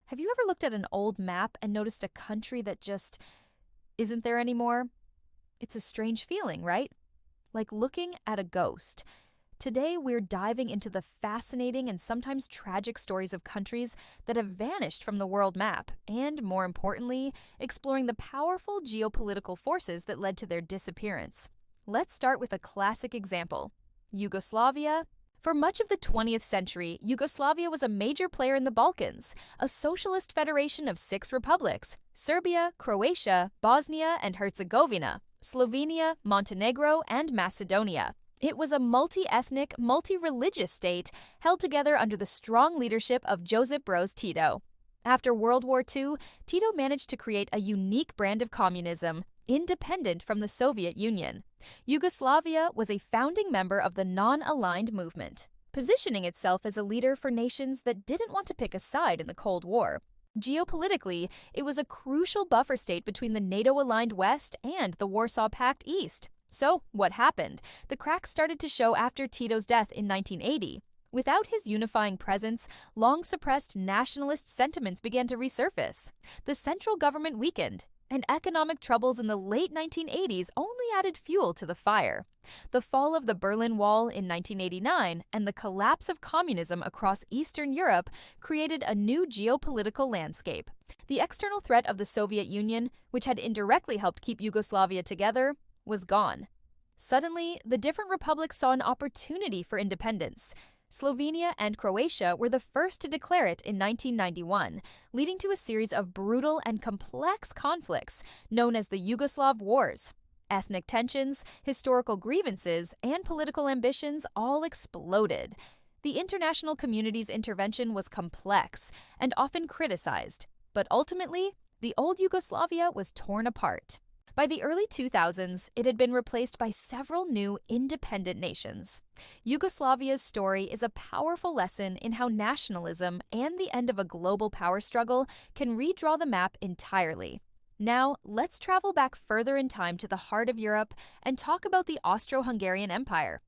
Have you ever looked at an old map and noticed a country that just isn't there anymore? It's a strange feeling, right? Like looking at a ghost. Today, we're diving into the fascinating and sometimes tragic stories of countries that have vanished from the world map, and more importantly, exploring the powerful geopolitical forces that led to their disappearance. Let's start with a classic example: Yugoslavia. For much of the 20th century, Yugoslavia was a major player in the Balkans, a socialist federation of 6 republics: Serbia, Croatia, Bosnia and Herzegovina, Slovenia, Montenegro, and Macedonia. It was a multi-ethnic, multi-religious state held together under the strong leadership of Josip Broz Tito. After World War II, Tito managed to create a unique brand of communism, independent from the Soviet Union. Yugoslavia was a founding member of the non-aligned movement, positioning itself as a leader for nations that didn't want to pick a side in the Cold War. Geopolitically, it was a crucial buffer state between the NATO-aligned West and the Warsaw Pact East. So, what happened? The cracks started to show after Tito's death in 1980. Without his unifying presence, long-suppressed nationalist sentiments began to resurface. The central government weakened, and economic troubles in the late 1980s only added fuel to the fire. The fall of the Berlin Wall in 1989 and the collapse of communism across Eastern Europe created a new geopolitical landscape. The external threat of the Soviet Union, which had indirectly helped keep Yugoslavia together, was gone. Suddenly, the different republics saw an opportunity for independence. Slovenia and Croatia were the first to declare it in 1991, leading to a series of brutal and complex conflicts known as the Yugoslav Wars. Ethnic tensions, historical grievances, and political ambitions all exploded. The international community's intervention was complex and often criticized, but ultimately, the old Yugoslavia was torn apart. By the early 2000s, it had been replaced by several new independent nations. Yugoslavia's story is a powerful lesson in how nationalism and the end of a global power struggle can redraw the map entirely. Now, let's travel back further in time to the heart of Europe and talk about the Austro-Hungarian Empire.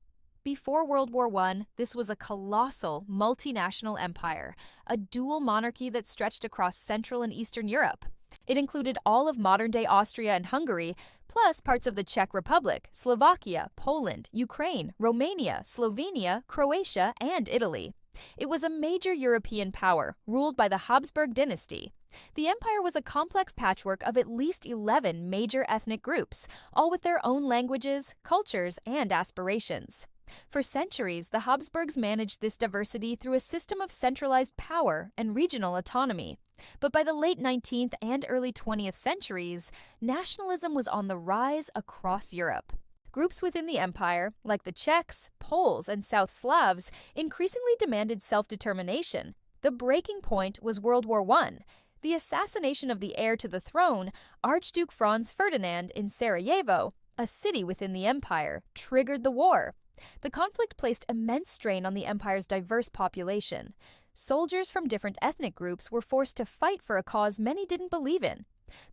Before World War I, this was a colossal multinational empire, a dual monarchy that stretched across Central and Eastern Europe. It included all of modern-day Austria and Hungary, plus parts of the Czech Republic, Slovakia, Poland, Ukraine, Romania, Slovenia, Croatia, and Italy. It was a major European power, ruled by the Habsburg dynasty. The empire was a complex patchwork of at least 11 major ethnic groups, all with their own languages, cultures, and aspirations. For centuries, the Habsburgs managed this diversity through a system of centralized power and regional autonomy. But by the late 19th and early 20th centuries, nationalism was on the rise across Europe. Groups within the empire, like the Czechs, Poles, and South Slavs, increasingly demanded self-determination. The breaking point was World War I. The assassination of the heir to the throne, Archduke Franz Ferdinand in Sarajevo, a city within the empire, triggered the war. The conflict placed immense strain on the empire's diverse population. Soldiers from different ethnic groups were forced to fight for a cause many didn't believe in.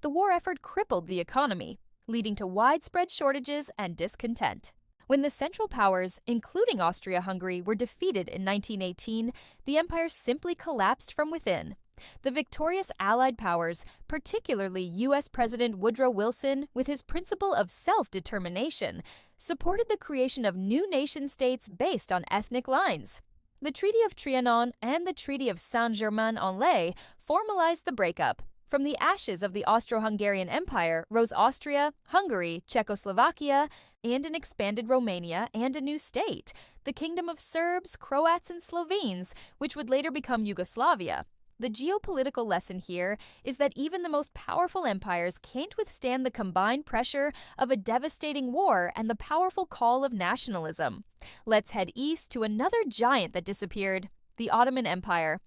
The war effort crippled the economy, leading to widespread shortages and discontent. When the Central Powers, including Austria-Hungary, were defeated in 1918, the empire simply collapsed from within. The victorious Allied powers, particularly U.S. President Woodrow Wilson, with his principle of self-determination, supported the creation of new nation-states based on ethnic lines. The Treaty of Trianon and the Treaty of Saint-Germain-en-Laye formalized the breakup. From the ashes of the Austro-Hungarian Empire rose Austria, Hungary, Czechoslovakia, and an expanded Romania and a new state, the Kingdom of Serbs, Croats, and Slovenes, which would later become Yugoslavia. The geopolitical lesson here is that even the most powerful empires can't withstand the combined pressure of a devastating war and the powerful call of nationalism. Let's head east to another giant that disappeared: the Ottoman Empire.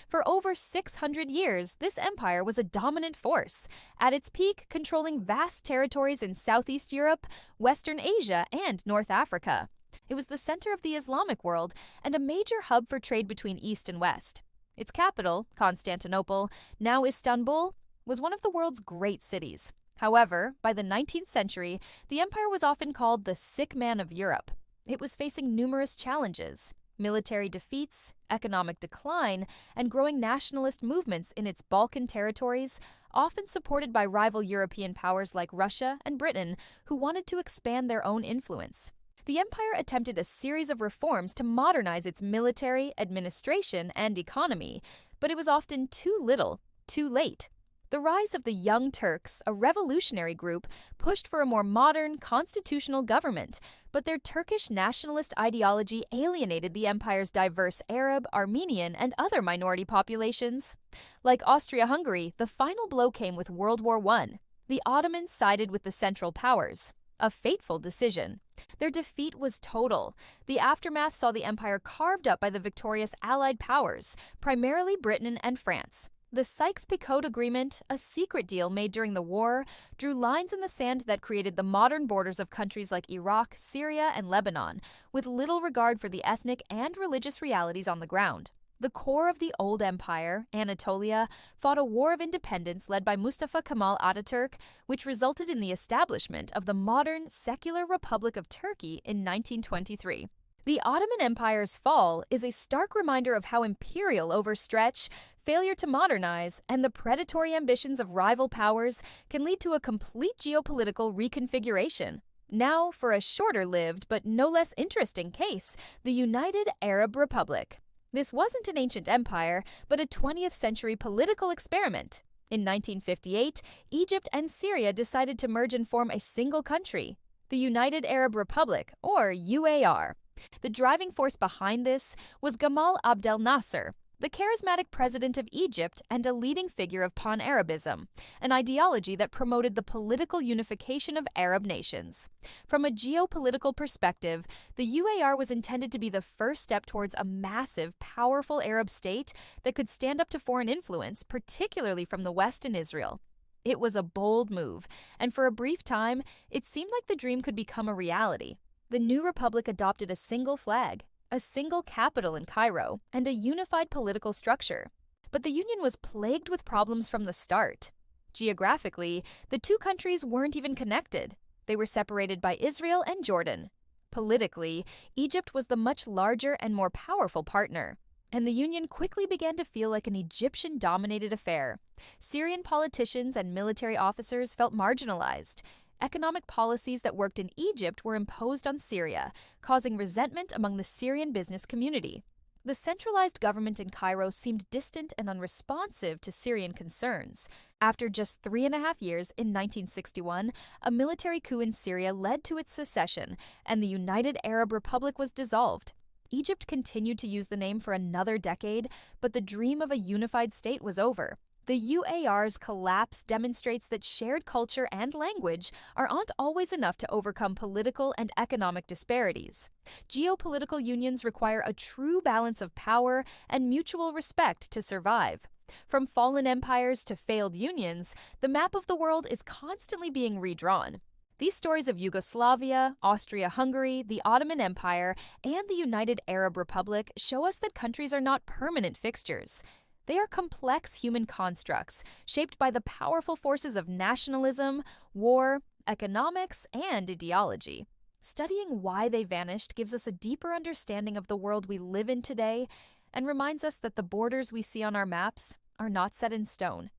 For over 600 years, this empire was a dominant force, at its peak controlling vast territories in Southeast Europe, Western Asia, and North Africa. It was the center of the Islamic world and a major hub for trade between East and West. Its capital, Constantinople, now Istanbul, was one of the world's great cities. However, by the 19th century, the empire was often called the sick man of Europe. It was facing numerous challenges: military defeats, economic decline, and growing nationalist movements in its Balkan territories, often supported by rival European powers like Russia and Britain, who wanted to expand their own influence. The empire attempted a series of reforms to modernize its military, administration, and economy, but it was often too little, too late. The rise of the Young Turks, a revolutionary group, pushed for a more modern, constitutional government, but their Turkish nationalist ideology alienated the empire's diverse Arab, Armenian, and other minority populations. Like Austria-Hungary, the final blow came with World War I. The Ottomans sided with the Central Powers. A fateful decision. Their defeat was total. The aftermath saw the empire carved up by the victorious Allied powers, primarily Britain and France. The Sykes-Picot Agreement, a secret deal made during the war, drew lines in the sand that created the modern borders of countries like Iraq, Syria, and Lebanon, with little regard for the ethnic and religious realities on the ground. The core of the old empire, Anatolia, fought a war of independence led by Mustafa Kemal Ataturk, which resulted in the establishment of the modern, secular Republic of Turkey in 1923. The Ottoman Empire's fall is a stark reminder of how imperial overstretch, failure to modernize, and the predatory ambitions of rival powers can lead to a complete geopolitical reconfiguration. Now, for a shorter-lived but no less interesting case, the United Arab Republic. This wasn't an ancient empire, but a 20th century political experiment. In 1958, Egypt and Syria decided to merge and form a single country, the United Arab Republic, or UAR. The driving force behind this was Gamal Abdel Nasser, the charismatic president of Egypt and a leading figure of Pan-Arabism, an ideology that promoted the political unification of Arab nations. From a geopolitical perspective, the UAR was intended to be the first step towards a massive, powerful Arab state that could stand up to foreign influence, particularly from the West and Israel. It was a bold move, and for a brief time, it seemed like the dream could become a reality. The new republic adopted a single flag, a single capital in Cairo, and a unified political structure. But the union was plagued with problems from the start. Geographically, the two countries weren't even connected. They were separated by Israel and Jordan. Politically, Egypt was the much larger and more powerful partner, and the union quickly began to feel like an Egyptian-dominated affair. Syrian politicians and military officers felt marginalized. Economic policies that worked in Egypt were imposed on Syria, causing resentment among the Syrian business community. The centralized government in Cairo seemed distant and unresponsive to Syrian concerns. After just 3.5 years, in 1961, a military coup in Syria led to its secession, and the United Arab Republic was dissolved. Egypt continued to use the name for another decade, but the dream of a unified state was over. The UAR's collapse demonstrates that shared culture and language aren't always enough to overcome political and economic disparities. Geopolitical unions require a true balance of power and mutual respect to survive. From fallen empires to failed unions, the map of the world is constantly being redrawn. These stories of Yugoslavia, Austria-Hungary, the Ottoman Empire, and the United Arab Republic show us that countries are not permanent fixtures. They are complex human constructs, shaped by the powerful forces of nationalism, war, economics, and ideology. Studying why they vanished gives us a deeper understanding of the world we live in today and reminds us that the borders we see on our maps are not set in stone.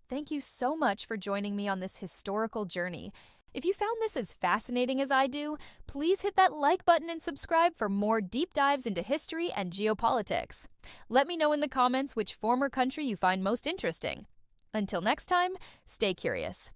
Thank you so much for joining me on this historical journey. If you found this as fascinating as I do, please hit that like button and subscribe for more deep dives into history and geopolitics. Let me know in the comments which former country you find most interesting. Until next time, stay curious.